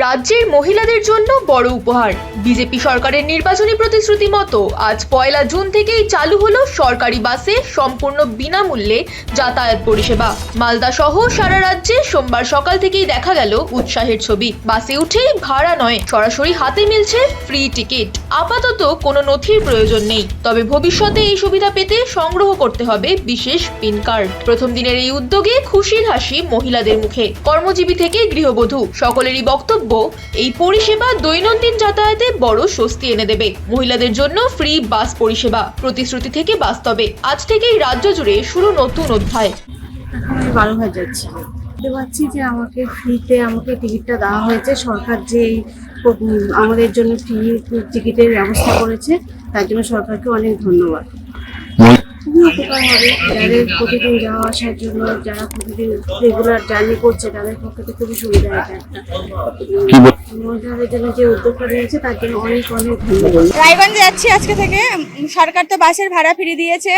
রাজ্যের মহিলাদের জন্য বড় উপহার। বিজেপি সরকারের নির্বাচনী প্রতিশ্রুতি মতো আজ 1 জুন থেকেই চালু হলো সরকারি বাসে সম্পূর্ণ বিনামূল্যে যাতায়াত পরিষেবা। মালদা সহ সারা রাজ্যে সোমবার সকাল থেকেই দেখা গেল উৎসাহের ছবি। বাসে উঠেই ভাড়া নয়, সরাসরি হাতে মিলছে ফ্রি টিকিট। আপাতত কোনো নথির প্রয়োজন নেই, তবে ভবিষ্যতে এই সুবিধা পেতে সংগ্রহ করতে হবে বিশেষ পিন কার্ড। প্রথম দিনের এই উদ্যোগে খুশির হাসি মহিলাদের মুখে। কর্মজীবী থেকে গৃহবধূ সকলেরই বক্তব্য, এই পরিষেবা দৈনন্দিন যাতায়াতে বড় স্বস্তি এনে দেবে। মহিলাদের জন্য ফ্রি বাস পরিষেবা প্রতিশ্রুতি থেকে বাস্তবে। আজ থেকেই রাজ্য জুড়ে শুরু নতুন অধ্যায়। আমি 12 যাচ্ছি, দেখতে পাচ্ছি যে আমাকে ফ্রিতে টিকিটটা দেওয়া হয়েছে। সরকার যে আমাদের জন্য ফ্রি টিকিটের ব্যবস্থা করেছে, তার জন্য সরকারকে অনেক ধন্যবাদ। খুবই উপকার হবে যাদের প্রতিদিন যাওয়া আসার জন্য, যারা প্রতিদিন রেগুলার জার্নি করছে তাদের পক্ষে তো খুবই সুবিধা। মহিলাদের জন্য যে উদ্যোগটা নিয়েছে তার জন্য অনেক অনেক ধন্যবাদ। রায়গঞ্জে যাচ্ছি আজকে থেকে। সরকার তো বাসের ভাড়া ফিরিয়ে দিয়েছে,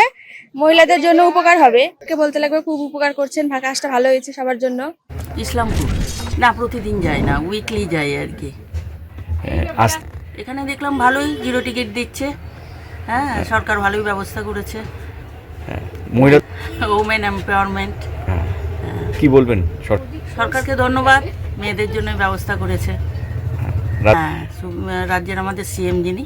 মহিলাদের জন্য উপকার হবে। কে বলতে লাগবে, খুব উপকার করছেন। ফাঁকা আসটা ভালো হয়েছে সবার জন্য। ইসলামপুর না, প্রতিদিন যায় না, উইকলি যায় আর কি। এখানে দেখলাম ভালোই জিরো টিকিট দিচ্ছে। হ্যাঁ, সরকার ভালোই ব্যবস্থা করেছে। মহিলা ওমেন এমপাওয়ারমেন্ট। কি বলবেন? সরকারকে ধন্যবাদ, মেয়েদের জন্য ব্যবস্থা করেছে। হ্যাঁ, রাজ্যের আমাদের সিএম যিনি,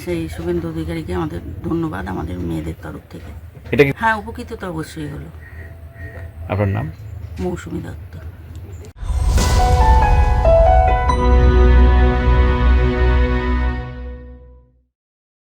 সেই শুভেন্দু অধিকারীকে আমাদের ধন্যবাদ আমাদের মেয়েদের তরফ থেকে। এটা কি? হ্যাঁ, উপকৃত তো অবশ্যই হলো। আপনার নাম? মৌসুমী দত্ত।